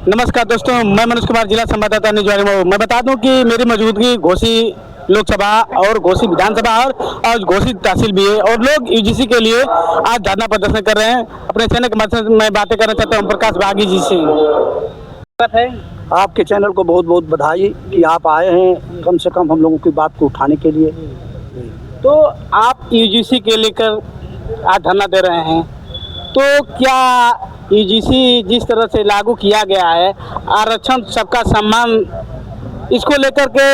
नमस्कार दोस्तों, मैं मनोज कुमार, जिला संवाददाता निजवारी मऊ। मैं बता दूं कि मेरी मौजूदगी घोसी लोकसभा और घोसी विधानसभा और घोसी तहसील भी है और लोग यूजीसी के लिए आज धरना प्रदर्शन कर रहे हैं। अपने चैनल के माध्यम से मैं बातें करना चाहता हूँ प्रकाश बागी जी से। आपके चैनल को बहुत बहुत बधाई कि आप आए हैं कम से कम हम लोगों की बात को उठाने के लिए। तो आप यूजीसी के लेकर आज धरना दे रहे हैं, तो क्या यूजीसी जिस तरह से लागू किया गया है आरक्षण सबका सम्मान, इसको लेकर के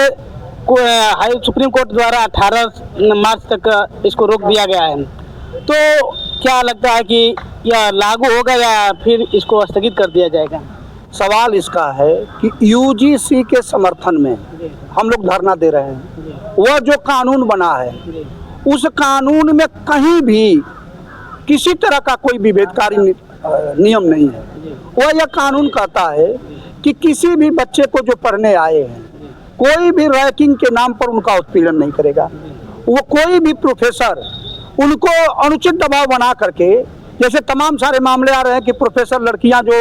सुप्रीम कोर्ट द्वारा 18 मार्च तक इसको रोक दिया गया है, तो क्या लगता है कि यह लागू होगा या फिर इसको स्थगित कर दिया जाएगा? सवाल इसका है कि यूजीसी के समर्थन में हम लोग धरना दे रहे हैं। वह जो कानून बना है उस कानून में कहीं भी किसी तरह का कोई विभेदकारी नियम नहीं है। वह यह कानून कहता है कि किसी भी बच्चे को जो पढ़ने आए हैं कोई भी रैंकिंग के नाम पर उनका उत्पीड़न नहीं करेगा। वो कोई भी प्रोफेसर उनको अनुचित दबाव बना करके, जैसे तमाम सारे मामले आ रहे हैं कि प्रोफेसर लड़कियां जो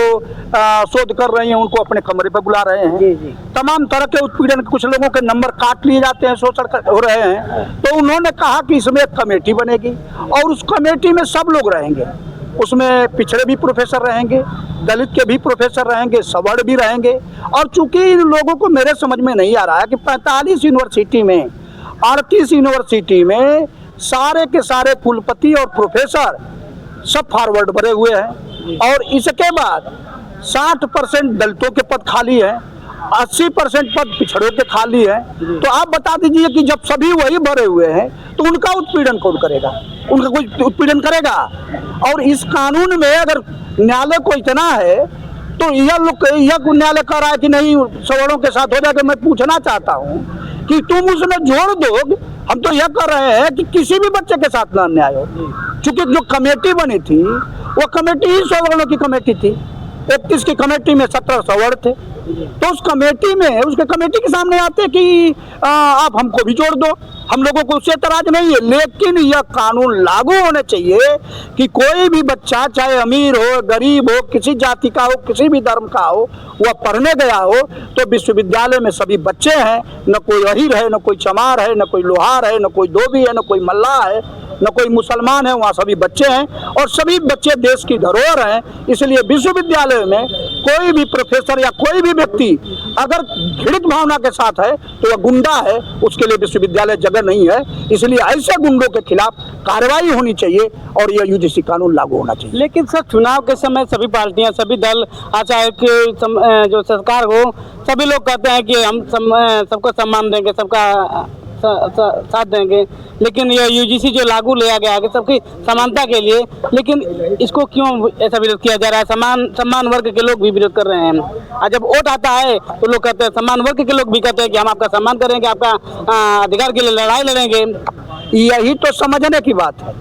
शोध कर रही हैं उनको अपने कमरे पर बुला रहे हैं। तमाम तरह के उत्पीड़न, कुछ लोगों के नंबर काट लिए जाते हैं, शोषण हो रहे हैं। तो उन्होंने कहा कि इसमें एक कमेटी बनेगी और उस कमेटी में सब लोग रहेंगे। उसमें पिछड़े भी प्रोफेसर रहेंगे, दलित के भी प्रोफेसर रहेंगे, सवर्ण भी रहेंगे। और चूंकि इन लोगों को मेरे समझ में नहीं आ रहा है कि 45 यूनिवर्सिटी में, 38 यूनिवर्सिटी में सारे के सारे कुलपति और प्रोफेसर सब फॉरवर्ड भरे हुए हैं और इसके बाद 60% दलितों के पद खाली हैं, 80% पद पिछड़ों के खाली हैं। तो आप बता दीजिए कि जब सभी वही भरे हुए हैं तो उनका उत्पीड़न कौन करेगा? उनका कोई उत्पीड़न करेगा? और इस कानून में अगर न्यायालय को इतना है तो यह न्यायालय कह रहा है कि नहीं सवर्णों के साथ हो जाए। मैं पूछना चाहता हूँ कि तुम उसमें जोड़ दो। हम तो यह कर रहे हैं कि किसी भी बच्चे के साथ ना अन्याय हो। चूंकि जो कमेटी बनी थी वो कमेटी ही सवर्णों की कमेटी थी। 31 की कमेटी में 17 सवर्ण थे। तो उस कमेटी में, उसके कमेटी के सामने आते कि आप हमको भी जोड़ दो, हम लोगों को उससे एतराज नहीं है। लेकिन यह कानून लागू होने चाहिए कि कोई भी बच्चा, चाहे अमीर हो, गरीब हो, किसी जाति का हो, किसी भी धर्म का हो, वह पढ़ने गया हो तो विश्वविद्यालय में सभी बच्चे हैं। न कोई अहीर है, न कोई चमार है, न कोई लोहार है, न कोई धोबी है, न कोई मल्लाह है, न कोई मुसलमान है। वहाँ सभी बच्चे हैं और सभी बच्चे देश की धरोहर हैं। इसलिए विश्वविद्यालय में कोई भी प्रोफेसर या कोई भी व्यक्ति अगर घृणित भावना के साथ है तो वह गुंडा है, उसके लिए विश्वविद्यालय जगह नहीं है। इसलिए ऐसे गुंडों के खिलाफ कार्रवाई होनी चाहिए और यह यूजीसी कानून लागू होना चाहिए। लेकिन सर, चुनाव के समय सभी पार्टियां, सभी दल, चाहे जो सरकार हो, सभी लोग कहते हैं कि हम सबको सम्मान देंगे, सबका साथ देंगे। लेकिन यह यूजीसी जो लागू लिया गया है सबकी समानता के लिए, लेकिन इसको क्यों ऐसा विरोध किया जा रहा है? सम्मान वर्ग के लोग भी विरोध कर रहे हैं। और जब वोट आता है तो लोग कहते हैं, सम्मान वर्ग के लोग भी कहते हैं कि हम आपका सम्मान करेंगे, आपका अधिकार के लिए लड़ाई लड़ेंगे। यही तो समझने की बात है।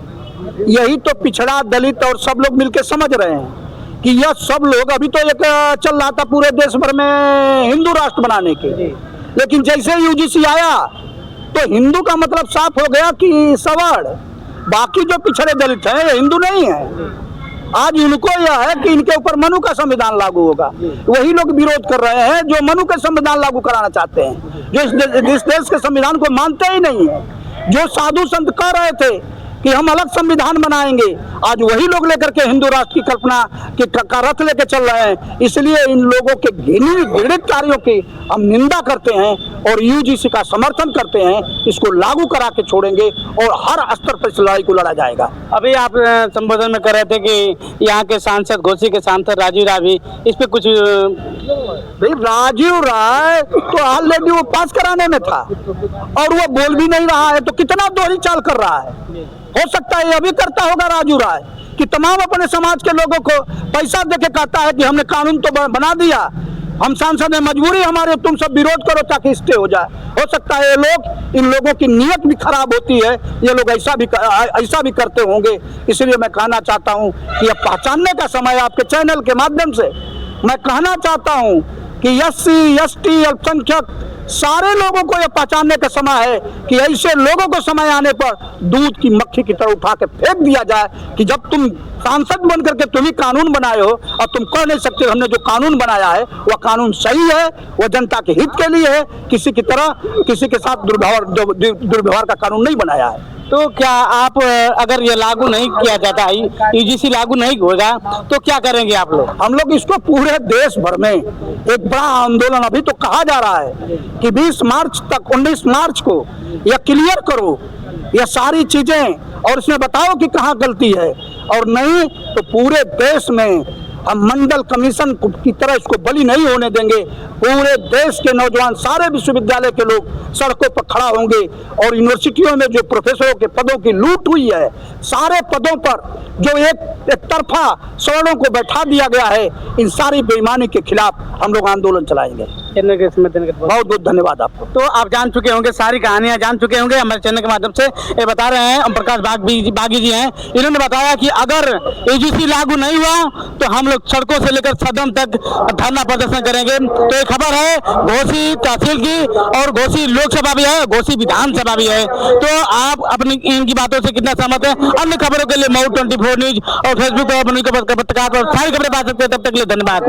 यही तो पिछड़ा, दलित और सब लोग मिलकर समझ रहे हैं कि यह सब लोग, अभी तो एक चल रहा था पूरे देश भर में हिंदू राष्ट्र बनाने के, लेकिन जैसे यूजीसी आया तो हिंदू का मतलब साफ हो गया कि सवर्ण। बाकी जो पिछड़े दलित हैं ये हिंदू नहीं है। आज इनको यह है कि इनके ऊपर मनु का संविधान लागू होगा। वही लोग विरोध कर रहे हैं जो मनु के संविधान लागू कराना चाहते हैं, जो इस देश के संविधान को मानते ही नहीं है। जो साधु संत कह रहे थे कि हम अलग संविधान बनाएंगे, आज वही लोग लेकर के हिंदू राष्ट्र की कल्पना का रथ लेकर चल रहे हैं। इसलिए इन लोगों के घृणित कार्यों की हम निंदा करते हैं और यूजीसी का समर्थन करते हैं। इसको लागू करा के छोड़ेंगे और हर स्तर पर इस लड़ाई को लड़ा जाएगा। अभी आप संबोधन में कर रहे थे कि यहाँ के सांसद, घोसी के सांसद राजीव राय भी इस पे कुछ, भाई राजीव राय तो ऑलरेडी वो पास कराने में था और वो बोल भी नहीं रहा है, तो कितना दोहरी चाल कर रहा है। हो सकता है अभी करता होगा राजू राय कि तमाम अपने समाज के लोगों को पैसा देके कहता है कि हमने कानून तो बना दिया, हम सांसद हैं, मजबूरी हमारे, तुम सब विरोध करो ताकि स्टे हो जाए। हो सकता है ये लोग, इन लोगों की नीयत भी खराब होती है, ये लोग ऐसा भी करते होंगे। इसलिए मैं कहना चाहता हूँ कि अब पहचानने का समय, आपके चैनल के माध्यम से मैं कहना चाहता हूँ कि SC ST अल्पसंख्यक सारे लोगों को यह पहचानने का समय है कि ऐसे लोगों को समय आने पर दूध की मक्खी की तरह उठा के फेंक दिया जाए कि जब तुम सांसद बन करके तुम ही कानून बनाए हो और तुम कह नहीं सकते हमने जो कानून बनाया है वह कानून सही है, वह जनता के हित के लिए है, किसी की तरह किसी के साथ दुर्व्यवहार का कानून नहीं बनाया है। तो क्या आप अगर ये लागू नहीं किया जाता है, यूजीसी लागू नहीं होगा, तो क्या करेंगे आप लोग? हम लोग इसको पूरे देश भर में एक बड़ा आंदोलन, अभी तो कहा जा रहा है कि 20 मार्च तक 19 मार्च को यह क्लियर करो ये सारी चीजें और इसमें बताओ कि कहाँ गलती है, और नहीं तो पूरे देश में हम मंडल कमीशन की तरह इसको बलि नहीं होने देंगे। पूरे देश के नौजवान, सारे विश्वविद्यालय के लोग सड़कों पर खड़ा होंगे और यूनिवर्सिटियों में जो प्रोफेसरों के पदों की लूट हुई है, सारे पदों पर जो एक तरफा सवर्णों को बैठा दिया गया है, इन सारी बेईमानी के खिलाफ हम लोग आंदोलन चलाएंगे। बहुत बहुत धन्यवाद आपको। तो आप जान चुके होंगे, सारी कहानियां जान चुके होंगे हमारे चैनल के माध्यम से। ये बता रहे हैं ओम प्रकाश बागी जी हैं, इन्होंने बताया कि अगर यूजीसी लागू नहीं हुआ तो हम लोग सड़कों से लेकर सदन तक धरना प्रदर्शन करेंगे। तो ये खबर है घोसी तहसील की और घोसी लोकसभा भी है, घोसी विधानसभा भी है। तो आप अपनी इनकी बातों से कितना सहमत है? अन्य खबरों के लिए मऊ 24 न्यूज और फेसबुक पर पत्रकार पर सारी खबरें पा सकते हैं। तब तक के लिए धन्यवाद।